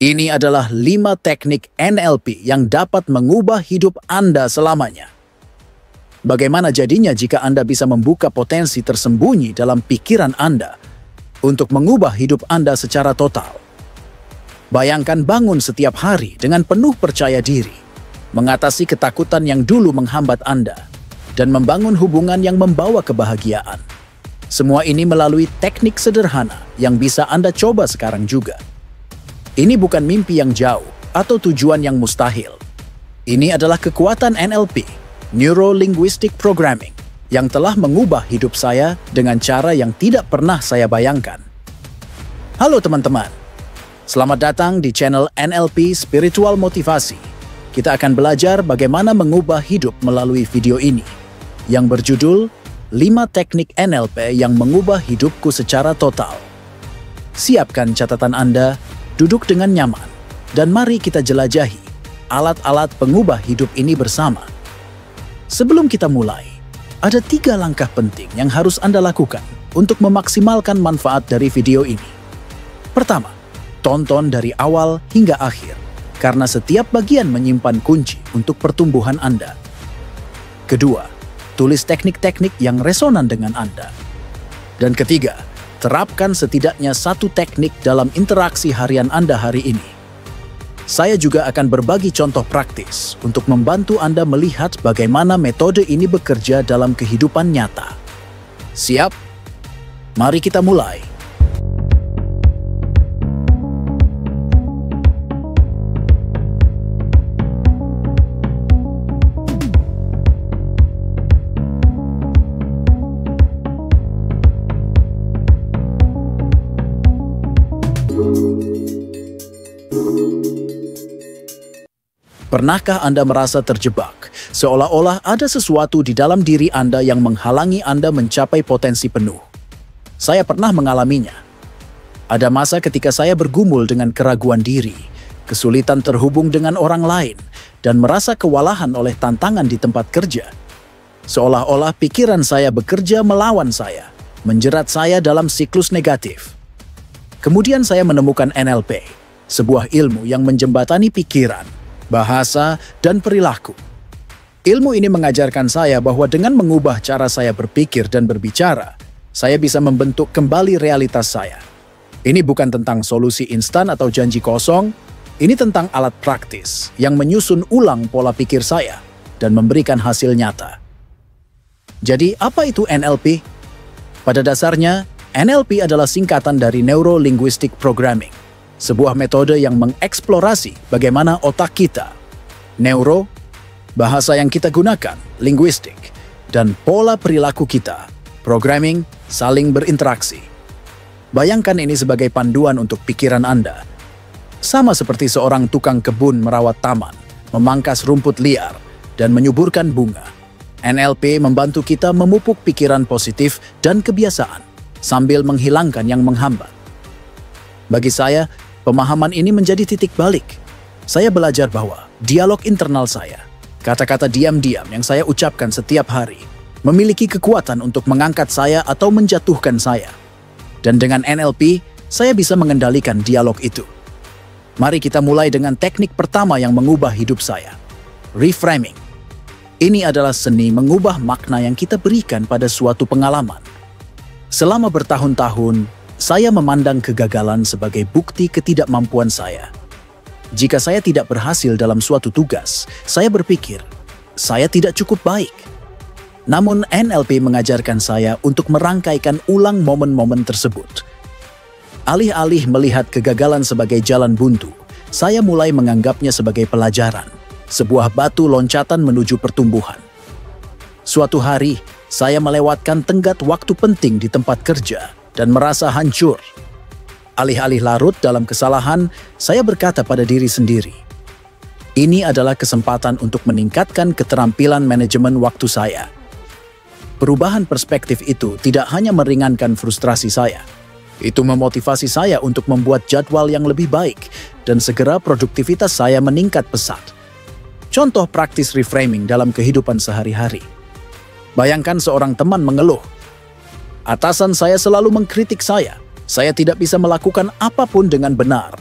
Ini adalah 5 teknik NLP yang dapat mengubah hidup Anda selamanya. Bagaimana jadinya jika Anda bisa membuka potensi tersembunyi dalam pikiran Anda untuk mengubah hidup Anda secara total? Bayangkan bangun setiap hari dengan penuh percaya diri, mengatasi ketakutan yang dulu menghambat Anda, dan membangun hubungan yang membawa kebahagiaan. Semua ini melalui teknik sederhana yang bisa Anda coba sekarang juga. Ini bukan mimpi yang jauh atau tujuan yang mustahil. Ini adalah kekuatan NLP, Neuro Linguistic Programming, yang telah mengubah hidup saya dengan cara yang tidak pernah saya bayangkan. Halo teman-teman, selamat datang di channel NLP Spiritual Motivasi. Kita akan belajar bagaimana mengubah hidup melalui video ini, yang berjudul 5 Teknik NLP yang Mengubah Hidupku Secara Total. Siapkan catatan Anda, duduk dengan nyaman, dan mari kita jelajahi alat-alat pengubah hidup ini bersama. Sebelum kita mulai, ada 3 langkah penting yang harus Anda lakukan untuk memaksimalkan manfaat dari video ini. Pertama, tonton dari awal hingga akhir, karena setiap bagian menyimpan kunci untuk pertumbuhan Anda. Kedua, tulis teknik-teknik yang resonan dengan Anda. Dan ketiga, terapkan setidaknya 1 teknik dalam interaksi harian Anda hari ini. Saya juga akan berbagi contoh praktis untuk membantu Anda melihat bagaimana metode ini bekerja dalam kehidupan nyata. Siap? Mari kita mulai. Pernahkah Anda merasa terjebak, seolah-olah ada sesuatu di dalam diri Anda yang menghalangi Anda mencapai potensi penuh? Saya pernah mengalaminya. Ada masa ketika saya bergumul dengan keraguan diri, kesulitan terhubung dengan orang lain, dan merasa kewalahan oleh tantangan di tempat kerja. Seolah-olah pikiran saya bekerja melawan saya, menjerat saya dalam siklus negatif. Kemudian saya menemukan NLP, sebuah ilmu yang menjembatani pikiran, bahasa, dan perilaku. Ilmu ini mengajarkan saya bahwa dengan mengubah cara saya berpikir dan berbicara, saya bisa membentuk kembali realitas saya. Ini bukan tentang solusi instan atau janji kosong, ini tentang alat praktis yang menyusun ulang pola pikir saya dan memberikan hasil nyata. Jadi, apa itu NLP? Pada dasarnya, NLP adalah singkatan dari Neuro Linguistic Programming, sebuah metode yang mengeksplorasi bagaimana otak kita, neuro, bahasa yang kita gunakan, linguistik, dan pola perilaku kita, programming, saling berinteraksi. Bayangkan ini sebagai panduan untuk pikiran Anda. Sama seperti seorang tukang kebun merawat taman, memangkas rumput liar, dan menyuburkan bunga. NLP membantu kita memupuk pikiran positif dan kebiasaan, sambil menghilangkan yang menghambat. Bagi saya, pemahaman ini menjadi titik balik. Saya belajar bahwa dialog internal saya, kata-kata diam-diam yang saya ucapkan setiap hari, memiliki kekuatan untuk mengangkat saya atau menjatuhkan saya. Dan dengan NLP, saya bisa mengendalikan dialog itu. Mari kita mulai dengan teknik pertama yang mengubah hidup saya, reframing. Ini adalah seni mengubah makna yang kita berikan pada suatu pengalaman. Selama bertahun-tahun, saya memandang kegagalan sebagai bukti ketidakmampuan saya. Jika saya tidak berhasil dalam suatu tugas, saya berpikir, saya tidak cukup baik. Namun NLP mengajarkan saya untuk merangkaikan ulang momen-momen tersebut. Alih-alih melihat kegagalan sebagai jalan buntu, saya mulai menganggapnya sebagai pelajaran, sebuah batu loncatan menuju pertumbuhan. Suatu hari, saya melewatkan tenggat waktu penting di tempat kerja dan merasa hancur. Alih-alih larut dalam kesalahan, saya berkata pada diri sendiri, ini adalah kesempatan untuk meningkatkan keterampilan manajemen waktu saya. Perubahan perspektif itu tidak hanya meringankan frustrasi saya, itu memotivasi saya untuk membuat jadwal yang lebih baik dan segera produktivitas saya meningkat pesat. Contoh praktis reframing dalam kehidupan sehari-hari. Bayangkan seorang teman mengeluh, atasan saya selalu mengkritik saya tidak bisa melakukan apapun dengan benar.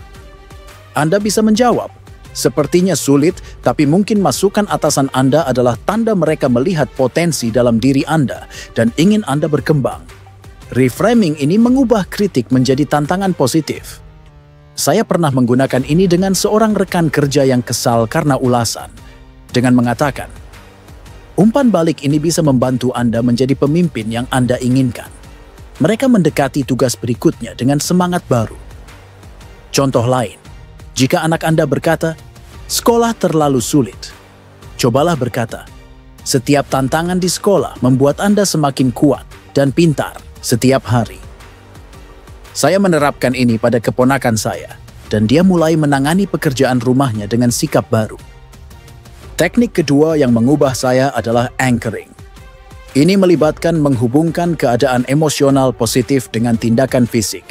Anda bisa menjawab, sepertinya sulit, tapi mungkin masukan atasan Anda adalah tanda mereka melihat potensi dalam diri Anda dan ingin Anda berkembang. Reframing ini mengubah kritik menjadi tantangan positif. Saya pernah menggunakan ini dengan seorang rekan kerja yang kesal karena ulasan, dengan mengatakan, umpan balik ini bisa membantu Anda menjadi pemimpin yang Anda inginkan. Mereka mendekati tugas berikutnya dengan semangat baru. Contoh lain, jika anak Anda berkata, sekolah terlalu sulit, cobalah berkata, setiap tantangan di sekolah membuat Anda semakin kuat dan pintar setiap hari. Saya menerapkan ini pada keponakan saya, dan dia mulai menangani pekerjaan rumahnya dengan sikap baru. Teknik kedua yang mengubah saya adalah anchoring. Ini melibatkan menghubungkan keadaan emosional positif dengan tindakan fisik,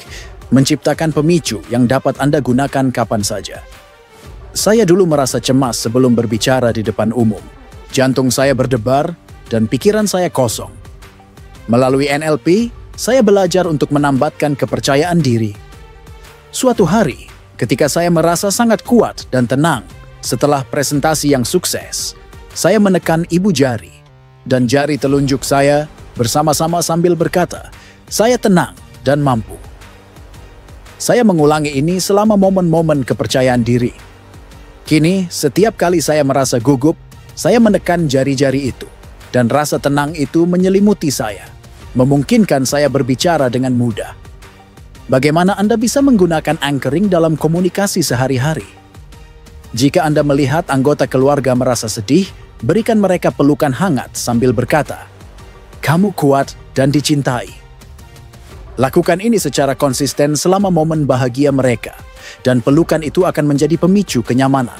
menciptakan pemicu yang dapat Anda gunakan kapan saja. Saya dulu merasa cemas sebelum berbicara di depan umum. Jantung saya berdebar dan pikiran saya kosong. Melalui NLP, saya belajar untuk menambatkan kepercayaan diri. Suatu hari, ketika saya merasa sangat kuat dan tenang setelah presentasi yang sukses, saya menekan ibu jari dan jari telunjuk saya bersama-sama sambil berkata, saya tenang dan mampu. Saya mengulangi ini selama momen-momen kepercayaan diri. Kini, setiap kali saya merasa gugup, saya menekan jari-jari itu, dan rasa tenang itu menyelimuti saya, memungkinkan saya berbicara dengan mudah. Bagaimana Anda bisa menggunakan anchoring dalam komunikasi sehari-hari? Jika Anda melihat anggota keluarga merasa sedih, berikan mereka pelukan hangat sambil berkata, kamu kuat dan dicintai. Lakukan ini secara konsisten selama momen bahagia mereka, dan pelukan itu akan menjadi pemicu kenyamanan.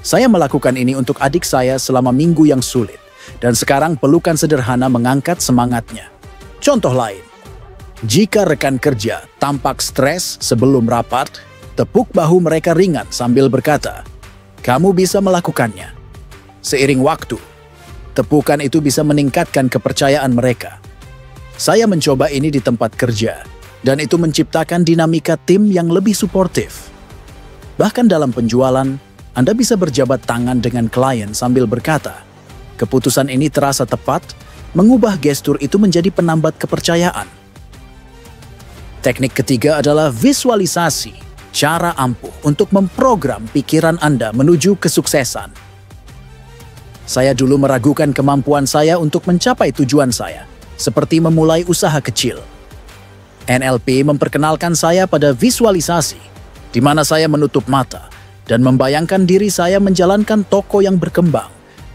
Saya melakukan ini untuk adik saya selama minggu yang sulit, dan sekarang pelukan sederhana mengangkat semangatnya. Contoh lain, jika rekan kerja tampak stres sebelum rapat, tepuk bahu mereka ringan sambil berkata, kamu bisa melakukannya. Seiring waktu, tepukan itu bisa meningkatkan kepercayaan mereka. Saya mencoba ini di tempat kerja, dan itu menciptakan dinamika tim yang lebih suportif. Bahkan dalam penjualan, Anda bisa berjabat tangan dengan klien sambil berkata, keputusan ini terasa tepat, mengubah gestur itu menjadi penambat kepercayaan. Teknik ketiga adalah visualisasi, cara ampuh untuk memprogram pikiran Anda menuju kesuksesan. Saya dulu meragukan kemampuan saya untuk mencapai tujuan saya, seperti memulai usaha kecil. NLP memperkenalkan saya pada visualisasi, di mana saya menutup mata dan membayangkan diri saya menjalankan toko yang berkembang,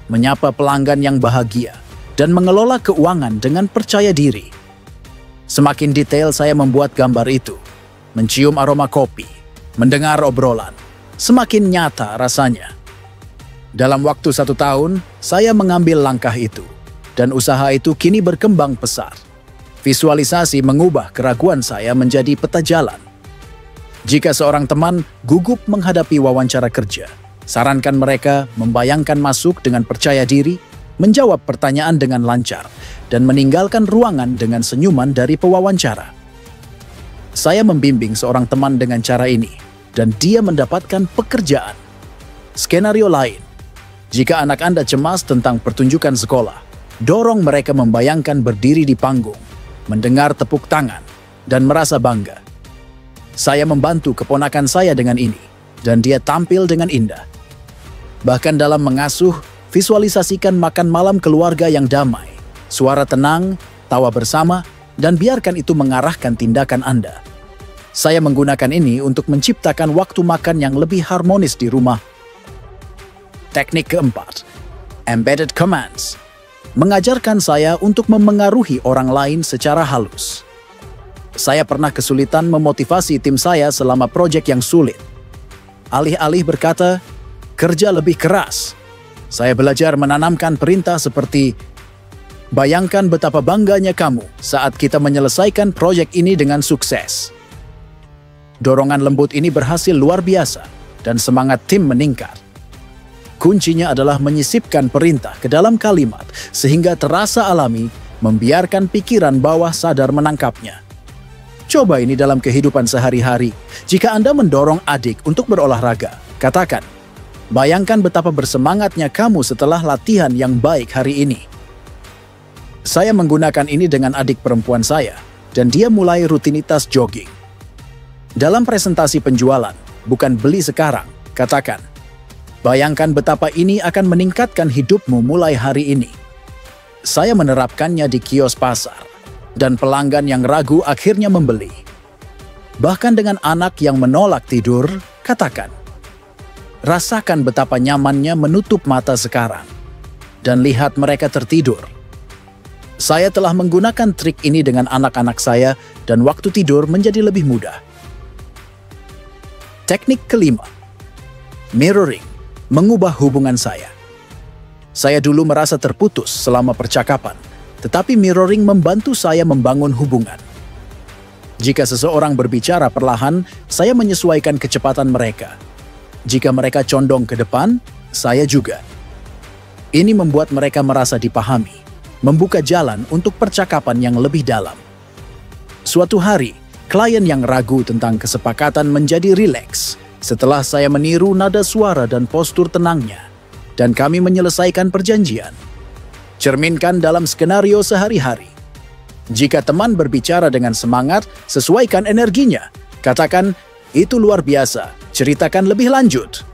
menyapa pelanggan yang bahagia, dan mengelola keuangan dengan percaya diri. Semakin detail saya membuat gambar itu, mencium aroma kopi, mendengar obrolan, semakin nyata rasanya. Dalam waktu 1 tahun, saya mengambil langkah itu, dan usaha itu kini berkembang pesat. Visualisasi mengubah keraguan saya menjadi peta jalan. Jika seorang teman gugup menghadapi wawancara kerja, sarankan mereka membayangkan masuk dengan percaya diri, menjawab pertanyaan dengan lancar, dan meninggalkan ruangan dengan senyuman dari pewawancara. Saya membimbing seorang teman dengan cara ini, dan dia mendapatkan pekerjaan. Skenario lain, jika anak Anda cemas tentang pertunjukan sekolah, dorong mereka membayangkan berdiri di panggung, mendengar tepuk tangan, dan merasa bangga. Saya membantu keponakan saya dengan ini, dan dia tampil dengan indah. Bahkan dalam mengasuh, visualisasikan makan malam keluarga yang damai, suara tenang, tawa bersama, dan biarkan itu mengarahkan tindakan Anda. Saya menggunakan ini untuk menciptakan waktu makan yang lebih harmonis di rumah. Teknik keempat, embedded commands, mengajarkan saya untuk memengaruhi orang lain secara halus. Saya pernah kesulitan memotivasi tim saya selama proyek yang sulit. Alih-alih berkata, kerja lebih keras, saya belajar menanamkan perintah seperti, bayangkan betapa bangganya kamu saat kita menyelesaikan proyek ini dengan sukses. Dorongan lembut ini berhasil luar biasa, dan semangat tim meningkat. Kuncinya adalah menyisipkan perintah ke dalam kalimat sehingga terasa alami, membiarkan pikiran bawah sadar menangkapnya. Coba ini dalam kehidupan sehari-hari. Jika Anda mendorong adik untuk berolahraga, katakan, bayangkan betapa bersemangatnya kamu setelah latihan yang baik hari ini. Saya menggunakan ini dengan adik perempuan saya, dan dia mulai rutinitas jogging. Dalam presentasi penjualan, bukan beli sekarang, katakan, bayangkan betapa ini akan meningkatkan hidupmu mulai hari ini. Saya menerapkannya di kios pasar, dan pelanggan yang ragu akhirnya membeli. Bahkan dengan anak yang menolak tidur, katakan, rasakan betapa nyamannya menutup mata sekarang, dan lihat mereka tertidur. Saya telah menggunakan trik ini dengan anak-anak saya, dan waktu tidur menjadi lebih mudah. Teknik kelima, mirroring, mengubah hubungan saya. Saya dulu merasa terputus selama percakapan, tetapi mirroring membantu saya membangun hubungan. Jika seseorang berbicara perlahan, saya menyesuaikan kecepatan mereka. Jika mereka condong ke depan, saya juga. Ini membuat mereka merasa dipahami, membuka jalan untuk percakapan yang lebih dalam. Suatu hari, klien yang ragu tentang kesepakatan menjadi rileks setelah saya meniru nada suara dan postur tenangnya, dan kami menyelesaikan perjanjian. Cerminkan dalam skenario sehari-hari. Jika teman berbicara dengan semangat, sesuaikan energinya. Katakan, itu luar biasa, ceritakan lebih lanjut.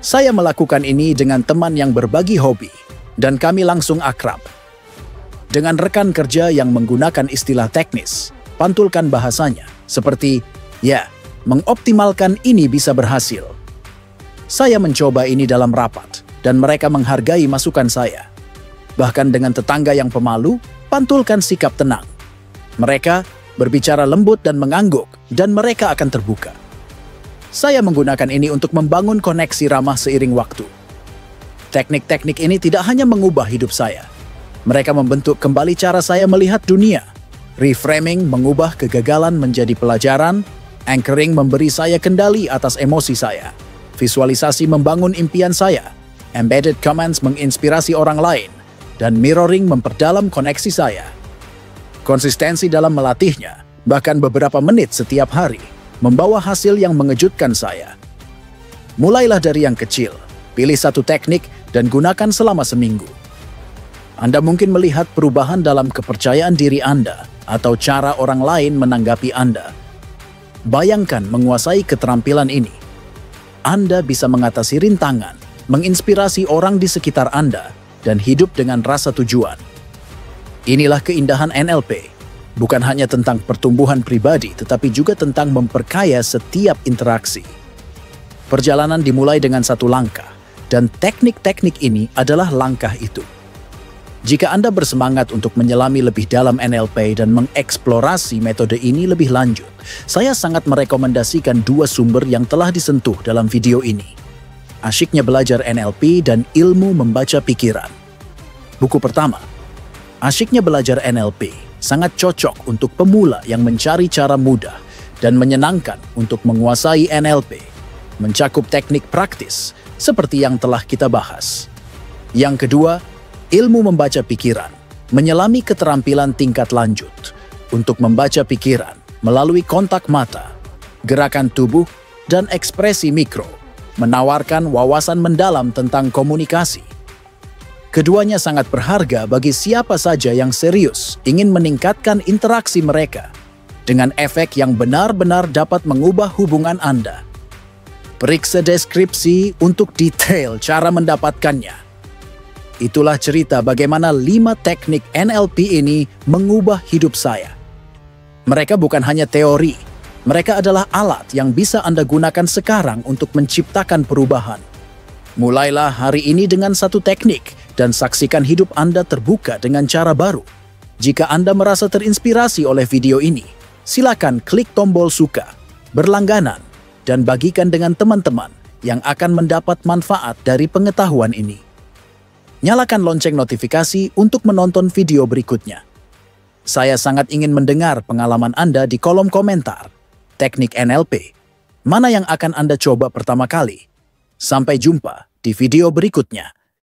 Saya melakukan ini dengan teman yang berbagi hobi, dan kami langsung akrab. Dengan rekan kerja yang menggunakan istilah teknis, pantulkan bahasanya, seperti, ya, mengoptimalkan ini bisa berhasil. Saya mencoba ini dalam rapat, dan mereka menghargai masukan saya. Bahkan dengan tetangga yang pemalu, pantulkan sikap tenang. Mereka berbicara lembut dan mengangguk, dan mereka akan terbuka. Saya menggunakan ini untuk membangun koneksi ramah seiring waktu. Teknik-teknik ini tidak hanya mengubah hidup saya. Mereka membentuk kembali cara saya melihat dunia. Reframing mengubah kegagalan menjadi pelajaran, anchoring memberi saya kendali atas emosi saya, visualisasi membangun impian saya, embedded commands menginspirasi orang lain, dan mirroring memperdalam koneksi saya. Konsistensi dalam melatihnya, bahkan beberapa menit setiap hari, membawa hasil yang mengejutkan saya. Mulailah dari yang kecil, pilih satu teknik dan gunakan selama seminggu. Anda mungkin melihat perubahan dalam kepercayaan diri Anda atau cara orang lain menanggapi Anda. Bayangkan menguasai keterampilan ini. Anda bisa mengatasi rintangan, menginspirasi orang di sekitar Anda, dan hidup dengan rasa tujuan. Inilah keindahan NLP, bukan hanya tentang pertumbuhan pribadi, tetapi juga tentang memperkaya setiap interaksi. Perjalanan dimulai dengan satu langkah, dan teknik-teknik ini adalah langkah itu. Jika Anda bersemangat untuk menyelami lebih dalam NLP dan mengeksplorasi metode ini lebih lanjut, saya sangat merekomendasikan dua sumber yang telah disentuh dalam video ini. Asyiknya belajar NLP dan ilmu membaca pikiran. Buku pertama, Asyiknya belajar NLP, sangat cocok untuk pemula yang mencari cara mudah dan menyenangkan untuk menguasai NLP. Mencakup teknik praktis, seperti yang telah kita bahas. Yang kedua, ilmu membaca pikiran, menyelami keterampilan tingkat lanjut untuk membaca pikiran melalui kontak mata, gerakan tubuh, dan ekspresi mikro, menawarkan wawasan mendalam tentang komunikasi. Keduanya sangat berharga bagi siapa saja yang serius ingin meningkatkan interaksi mereka dengan efek yang benar-benar dapat mengubah hubungan Anda. Periksa deskripsi untuk detail cara mendapatkannya. Itulah cerita bagaimana 5 teknik NLP ini mengubah hidup saya. Mereka bukan hanya teori, mereka adalah alat yang bisa Anda gunakan sekarang untuk menciptakan perubahan. Mulailah hari ini dengan satu teknik dan saksikan hidup Anda terbuka dengan cara baru. Jika Anda merasa terinspirasi oleh video ini, silakan klik tombol suka, berlangganan, dan bagikan dengan teman-teman yang akan mendapat manfaat dari pengetahuan ini. Nyalakan lonceng notifikasi untuk menonton video berikutnya. Saya sangat ingin mendengar pengalaman Anda di kolom komentar. Teknik NLP, mana yang akan Anda coba pertama kali? Sampai jumpa di video berikutnya.